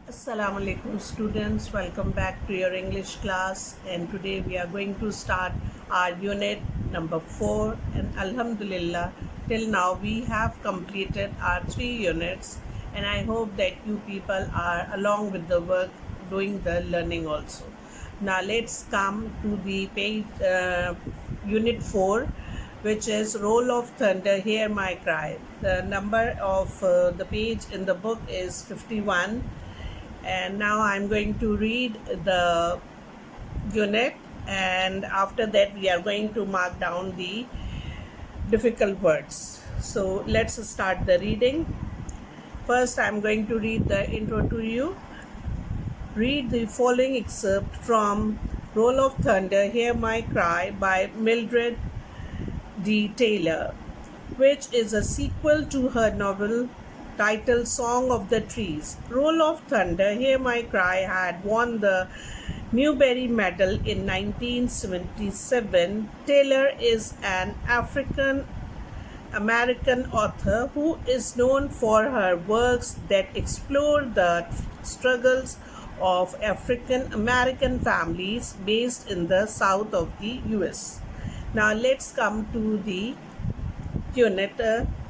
Assalamu alaikum students, welcome back to your English class, and today we are going to start our unit number 4, and Alhamdulillah till now we have completed our 3 units, and I hope that you people are along with the work doing the learning also. Now let's come to the page unit 4, which is Roll of Thunder, Hear My Cry. The number of the page in the book is 51, and now I'm going to read the unit, and after that we are going to mark down the difficult words. So let's start the reading. First, I'm going to read the intro to you. Read the following excerpt from Roll of Thunder, Hear My Cry by Mildred D. Taylor, which is a sequel to her novel titled Song of the Trees. Roll of Thunder, Hear My Cry had won the Newbery Medal in 1977. Taylor is an African American author who is known for her works that explore the struggles of African American families based in the south of the US. Now let's come to the unit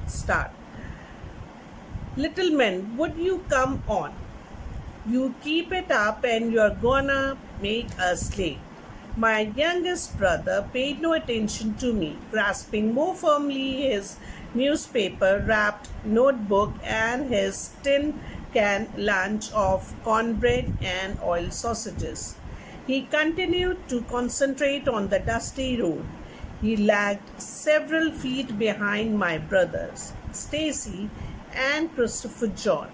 start. Little men, would you come on? You keep it up and you're gonna make us late. My youngest brother paid no attention to me, grasping more firmly his newspaper-wrapped notebook and his tin can lunch of cornbread and oil sausages. He continued to concentrate on the dusty road. He lagged several feet behind my brothers, Stacy and Christopher John,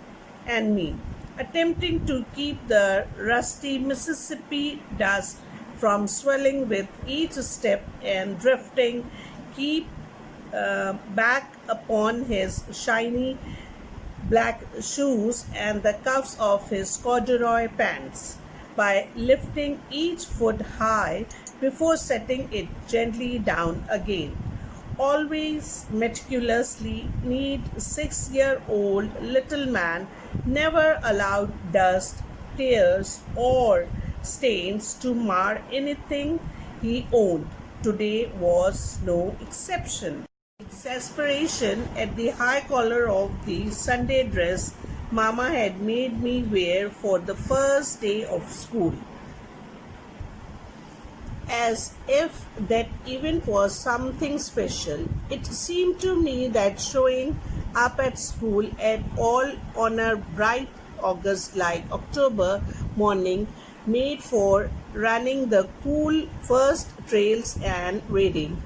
and me, attempting to keep the rusty Mississippi dust from swelling with each step and drifting back upon his shiny black shoes and the cuffs of his corduroy pants by lifting each foot high before setting it gently down again. Always meticulously neat 6-year-old little man never allowed dust, tears, or stains to mar anything he owned. Today was no exception. Exasperation at the high collar of the Sunday dress Mama had made me wear for the first day of school. As if that event was something special, it seemed to me that showing up at school at all on a bright August-like October morning made for running the cool first trails and wading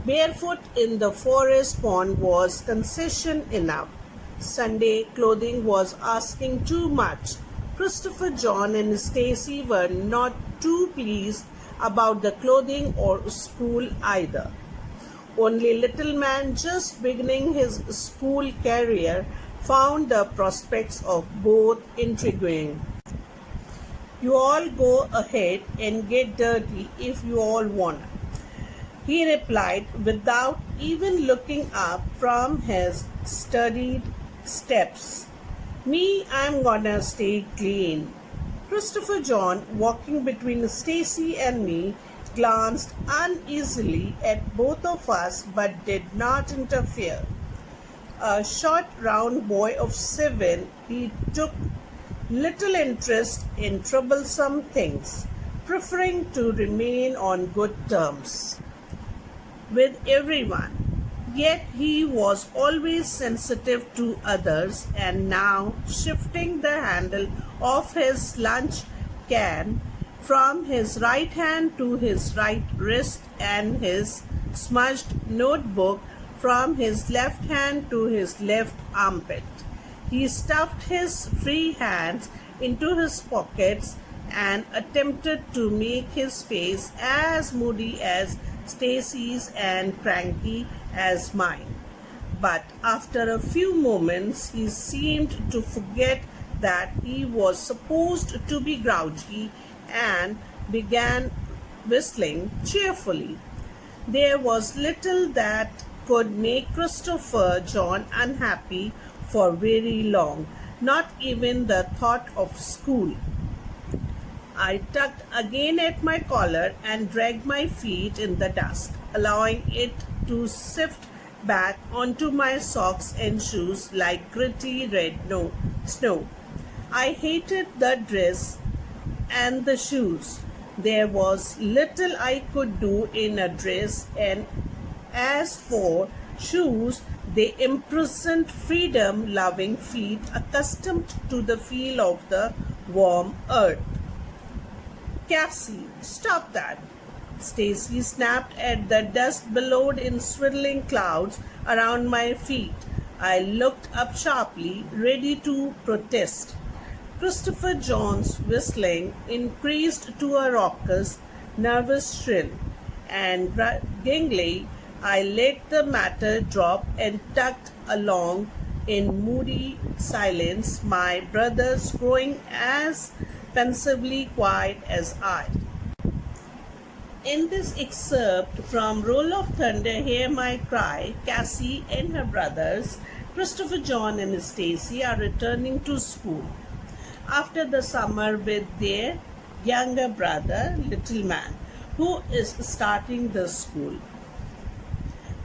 barefoot in the forest pond was concession enough. Sunday clothing was asking too much. Christopher John and Stacy were not too pleased about the clothing or school either. Only little man just beginning his school career found the prospects of both intriguing. You all go ahead and get dirty if you all want, he replied without even looking up from his studied steps. Me, I'm gonna stay clean. Christopher John, walking between Stacy and me, glanced uneasily at both of us but did not interfere. A short, round boy of 7, he took little interest in troublesome things, preferring to remain on good terms with everyone. Yet he was always sensitive to others, and now shifting the handle of his lunch can from his right hand to his right wrist and his smudged notebook from his left hand to his left armpit. He stuffed his free hands into his pockets and attempted to make his face as moody as Stacy's and cranky as mine. But after a few moments, he seemed to forget that he was supposed to be grouchy and began whistling cheerfully. There was little that could make Christopher John unhappy for very long. not even the thought of school. I tugged again at my collar and dragged my feet in the dust, allowing it to sift back onto my socks and shoes like gritty red snow. I hated the dress and the shoes. There was little I could do in a dress, and as for shoes, they imprisoned freedom loving feet accustomed to the feel of the warm earth. Cassie, stop that! Stacy snapped at the dust billowed in swirling clouds around my feet. I looked up sharply, ready to protest. Christopher John's whistling increased to a raucous, nervous shrill, and grudgingly I let the matter drop and tugged along in moody silence, my brothers growing as pensively quiet as I. In this excerpt from Roll of Thunder, Hear My Cry, Cassie and her brothers, Christopher John and Stacy, are returning to school after the summer with their younger brother, Little Man, who is starting the school.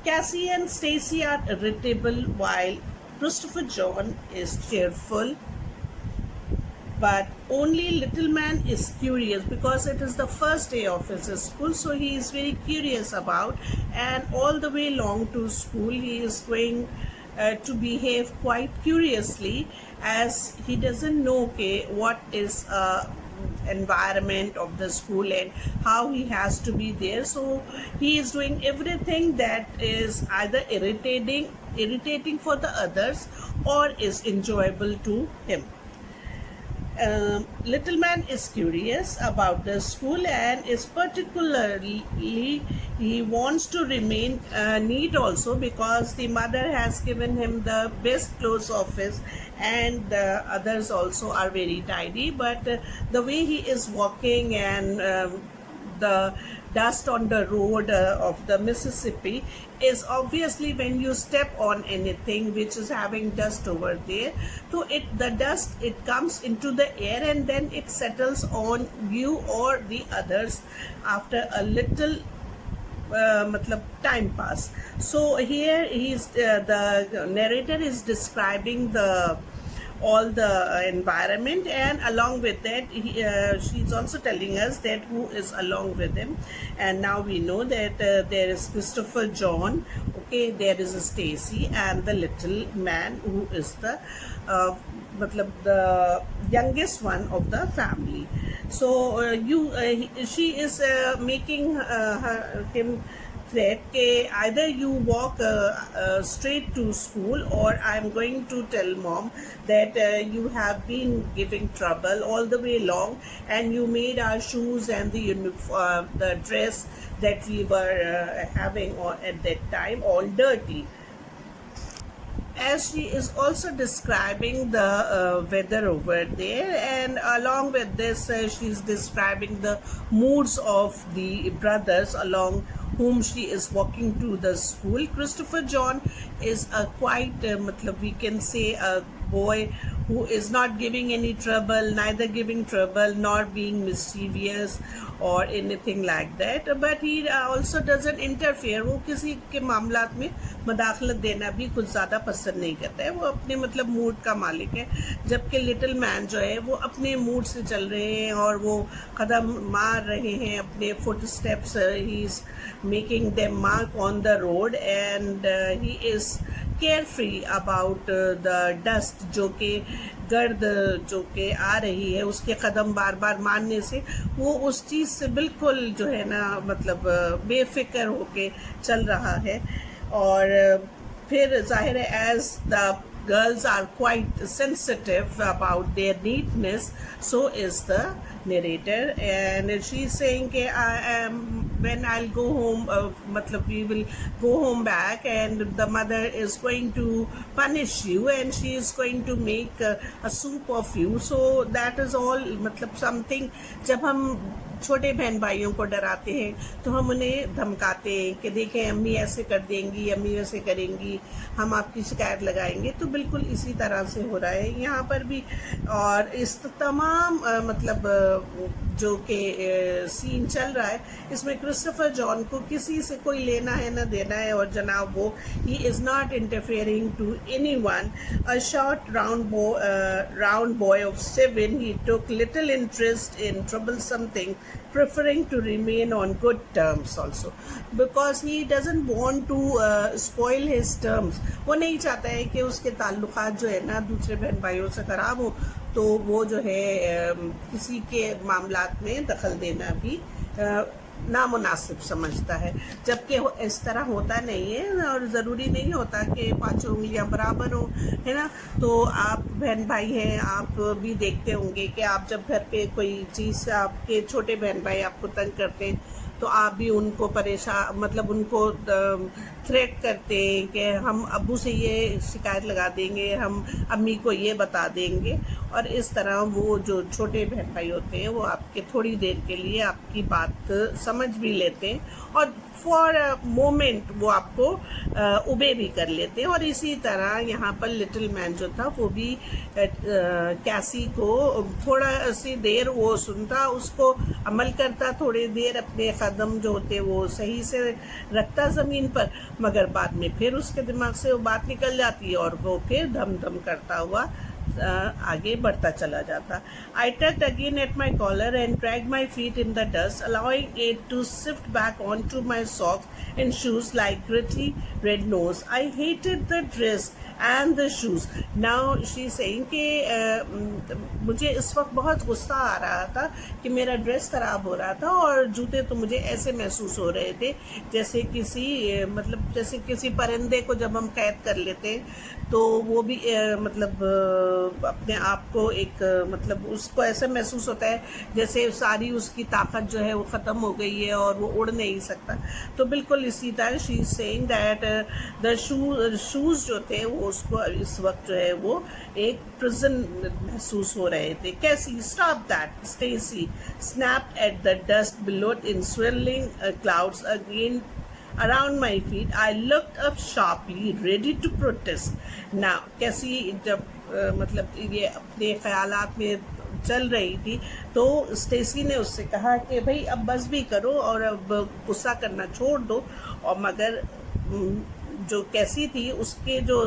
Cassie and Stacy are irritable while Christopher John is cheerful, but only Little Man is curious because it is the first day of his school, so he is very curious about, and all the way along to school he is going to behave quite curiously, as he doesn't know what is environment of the school and how he has to be there. So he is doing everything that is either irritating for the others or is enjoyable to him. Little Man is curious about the school and is particularly he wants to remain neat also, because the mother has given him the best clothes of his, and the others also are very tidy, but the way he is walking and the dust on the road of the Mississippi is obviously, when you step on anything which is having dust over there, so the dust comes into the air and then it settles on you or the others after a little time pass. So here the narrator is describing all the environment, and along with that she's also telling us that who is along with him. And now we know that there is Christopher John, okay, there is a Stacy, and the Little Man, who is the the youngest one of the family. So she is making him threat, either you walk straight to school, or I'm going to tell mom that you have been giving trouble all the way along, and you made our shoes and the the dress that we were having at that time all dirty. As she is also describing the weather over there, and along with this she's describing the moods of the brothers along whom she is walking to the school. Christopher John is a quite we can say a boy who is not giving any trouble, neither giving trouble nor being mischievous or anything like that, but he also doesn't interfere. वो किसी के मामलात में मदाखलत देना भी कुछ ज़्यादा पसंद नहीं करता है, वो अपने मूड का मालिक है, जबकि लिटिल मैन जो है वो अपने मूड से चल रहे हैं और वो कदम मार रहे हैं अपने foot steps, he is making them mark on the road, and he is carefree about the dust, जो कि गर्द जो कि आ रही है उसके कदम बार बार मारने से वो उस चीज़ से बिल्कुल जो है ना बेफिक्र होके चल रहा है. और फिर जाहिर है as the girls are quite sensitive about their neatness, so is the narrator, and she's saying when I'll go home, we will go home back, and the mother is going to punish you and she is going to make a soup of you. So that is all something. जब हम چھوٹے بہن بھائیوں کو ڈراتے ہیں تو ہم انہیں دھمکاتے ہیں کہ دیکھیں امی ایسے کر دیں گی، امی ویسے کریں گی، ہم آپ کی شکایت لگائیں گے. تو بالکل اسی طرح سے ہو رہا ہے یہاں پر بھی. اور اس تمام مطلب جو کہ سین چل رہا ہے اس میں کرسٹوفر جان کو کسی سے کوئی لینا ہے نہ دینا ہے. اور جناب وہ he is not interfering to anyone. A short round boy of 7, he took little interest in troublesome things, preferring to remain on good terms also, because he doesn't want to spoil his terms. وہ نہیں چاہتا ہے کہ اس کے تعلقات جو ہے نا دوسرے بہن بھائیوں سے خراب ہوں، تو وہ جو ہے کسی کے معاملات میں دخل دینا بھی نامناسب سمجھتا ہے. جبکہ اس طرح ہوتا نہیں ہے اور ضروری نہیں ہوتا کہ پانچوں انگلیاں برابر ہوں، ہے نا. تو آپ بہن بھائی ہیں، آپ بھی دیکھتے ہوں گے کہ آپ جب گھر پہ کوئی چیز سے آپ کے چھوٹے بہن بھائی آپ کو تنگ کرتے ہیں تو آپ بھی ان کو پریشان مطلب ان کو تھریٹ کرتے ہیں کہ ہم ابو سے یہ شکایت لگا دیں گے، ہم امی کو یہ بتا دیں گے. اور اس طرح وہ جو چھوٹے بہن بھائی ہوتے ہیں وہ آپ کے تھوڑی دیر کے لیے آپ کی بات سمجھ بھی لیتے ہیں اور فار مومنٹ وہ آپ کو اوبے بھی کر لیتے ہیں. اور اسی طرح یہاں پر لٹل مین جو تھا وہ بھی کیسی کو تھوڑا سی دیر وہ سنتا، اس کو عمل کرتا، تھوڑی دیر اپنے قدم جو ہوتے وہ صحیح سے رکھتا زمین پر، مگر بعد میں پھر اس کے دماغ سے وہ بات نکل جاتی ہے اور وہ پھر دھم دھم کرتا ہوا آگے بڑھتا چلا جاتا. I tugged again at my collar and dragged my feet in the dust, allowing it to sift back onto my socks and shoes like gritty red nose. I hated the dress and the shoes. Now she's saying کہ مجھے اس وقت بہت غصہ آ رہا تھا کہ میرا dress خراب ہو رہا تھا اور جوتے تو مجھے ایسے محسوس ہو رہے تھے جیسے کسی پرندے کو جب ہم قید کر لیتے ہیں تو وہ بھی مطلب اپنے آپ کو ایک مطلب اس کو ایسا محسوس ہوتا ہے جیسے ساری اس کی طاقت جو ہے وہ ختم ہو گئی ہے اور وہ اڑ نہیں سکتا. تو بالکل اسی طرح شی از سیئنگ دیٹ دا شوز جو تھے وہ اس کو اس وقت جو ہے وہ ایک پرزن محسوس ہو رہے تھے. Casey stop that Stacy snapped at the dust below in swirling clouds again around my feet. I looked up sharply, ready to protest. Now کیسی جب مطلب یہ اپنے خیالات میں چل رہی تھی تو اسٹیسی نے اس سے کہا کہ بھائی اب بس بھی کرو اور اب غصہ کرنا چھوڑ دو. اور مگر جو کیسی تھی اس کے جو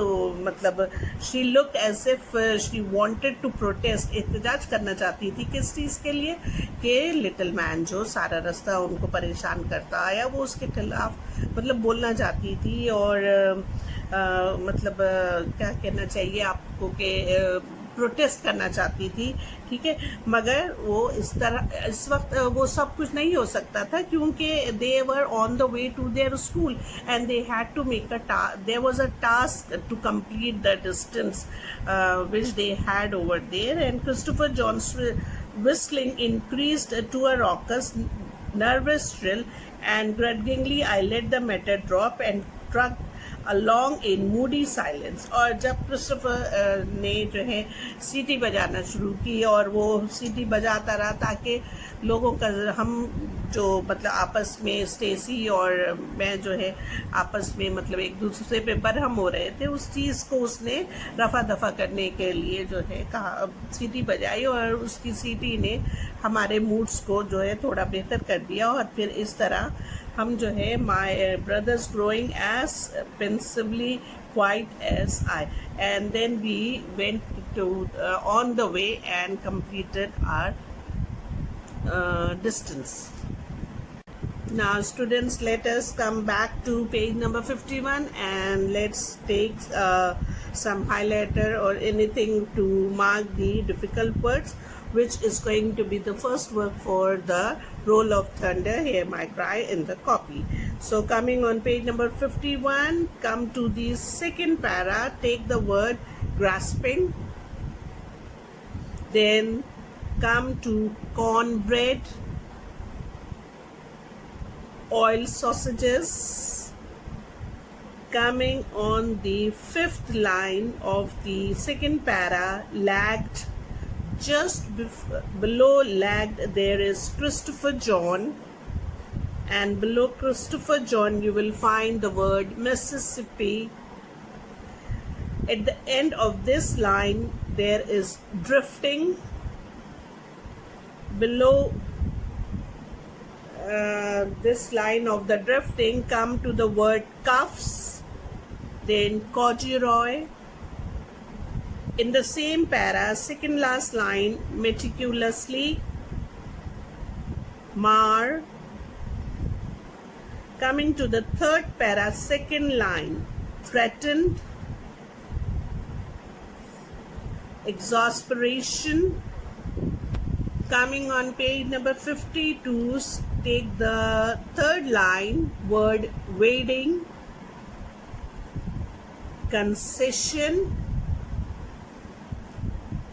مطلب she look as if she wanted to protest, احتجاج کرنا چاہتی تھی. کس چیز کے لیے؟ کہ لٹل مین جو سارا رستہ ان کو پریشان کرتا آیا وہ اس کے خلاف مطلب بولنا چاہتی تھی. اور مطلب کیا کہنا چاہیے آپ کو کہ پروٹیسٹ کرنا چاہتی تھی. ٹھیک ہے، مگر وہ اس وقت وہ سب کچھ نہیں ہو سکتا تھا کیونکہ they were on the way to their school and they had to make there was a task to complete the distance which they had over there. And Christopher John's whistling increased to a raucous, nervous shrill, and grudgingly I let the matter drop and trucked along in moody silence. اور جب Christopher نے جو ہے سیٹی بجانا شروع کی اور وہ سیٹی بجاتا رہا تاکہ لوگوں کا ہم جو مطلب آپس میں اسٹیسی اور میں جو ہے آپس میں مطلب ایک دوسرے پہ برہم ہو رہے تھے، اس چیز کو اس نے رفع دفع کرنے کے لیے جو ہے کہا سیٹی بجائی اور اس کی سیٹی نے ہمارے موڈس کو جو ہے تھوڑا بہتر کر دیا. اور پھر اس طرح ہم جو ہے my brothers growing as pensively quiet as I, and then we went to on the way and completed our distance. Now students, let us come back to page number 51 and let's take some highlighter or anything to mark the difficult words, which is going to be the first work for the Roll of Thunder, Hear My Cry in the copy. So coming on page number 51, come to the second para, take the word grasping, then come to cornbread, oil sausages. Coming on the fifth line of the second para, lagged, just below lagged there is Christopher John, and below Christopher John you will find the word Mississippi. At the end of this line there is drifting. Below this line of the drifting come to the word cuffs, then corduroy. In the same para, second last line, meticulously, mar. Coming to the third para, second line, threatened, exasperation. Coming on page number 52, take the third line, word wading, concession,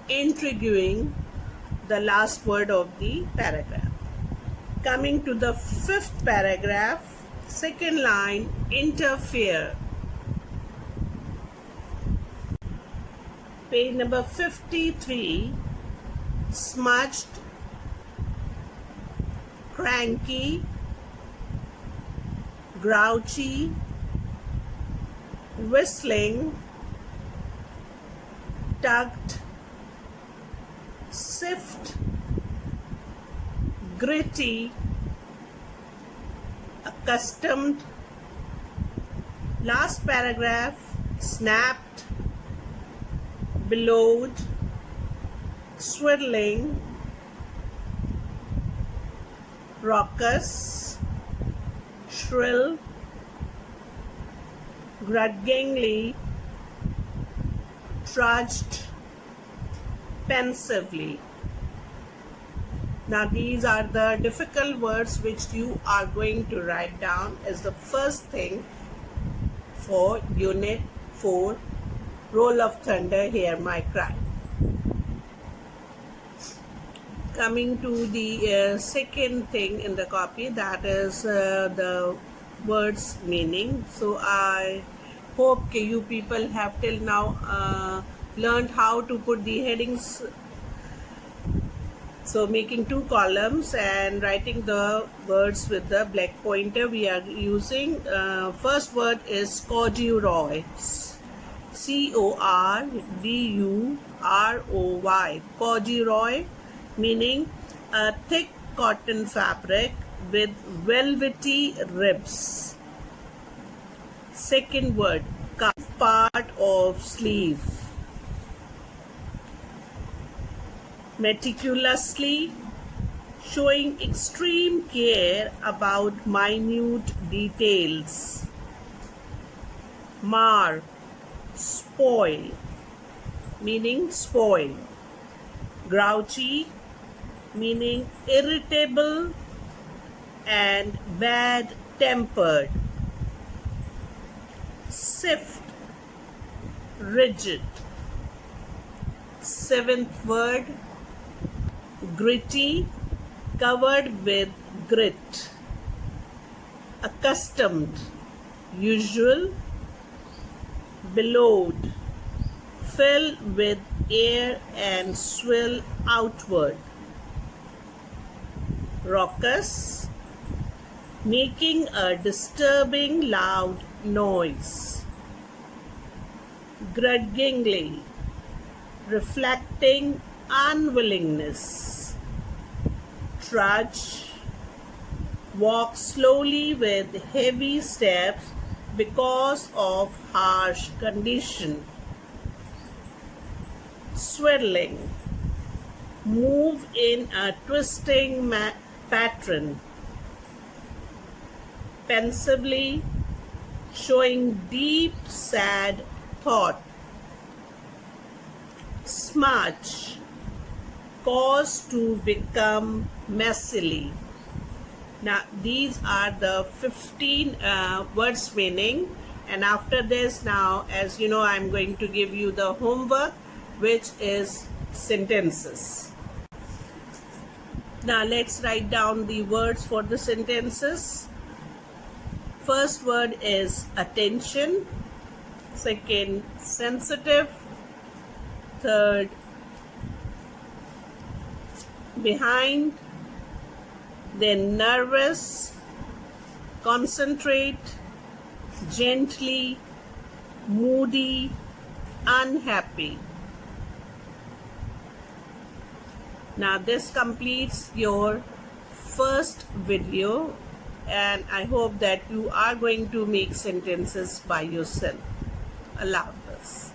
intriguing, the last word of the paragraph. Coming to the fifth paragraph, second line, interfere. Page number 53, smudged, cranky, grouchy, whistling, tugged, sift, gritty, accustomed. Last paragraph, snapped, bellowed, swirling, raucous, shrill, grudgingly, trudged, pensively. Now these are the difficult words which you are going to write down as the first thing for Unit 4, Roll of Thunder, Hear My Cry. Coming to the second thing in the copy, that is the words meaning. So I hope you people have till now learned how to put the headings. So making two columns and writing the words with the black pointer we are using. First word is corduroy, C-O-R-D-U-R-O-Y, corduroy, meaning a thick cotton fabric with velvety ribs. Second word, cuff, part of sleeve. Meticulously, showing extreme care about minute details. Mar, spoil, meaning spoil. Grouchy, meaning irritable and bad-tempered. Sift, rigid. Seventh word, gritty, covered with grit. Accustomed, usual. Bellowed, fill with air and swell outward. Raucous, making a disturbing loud noise. Grudgingly, reflecting unwillingness. Trudge, walk slowly with heavy steps because of harsh condition. Swirling, move in a twisting pattern. Pensively, showing deep sad thought. Smudge, cause to become messily. Now these are the 15 words meaning, and after this, now as you know, I'm going to give you the homework, which is sentences. Now let's write down the words for the sentences. First word is attention. Second, sensitive. Third, behind, then nervous, concentrate, gently, moody, unhappy. Now this completes your first video, and I hope that you are going to make sentences by yourself. Allah Hafiz.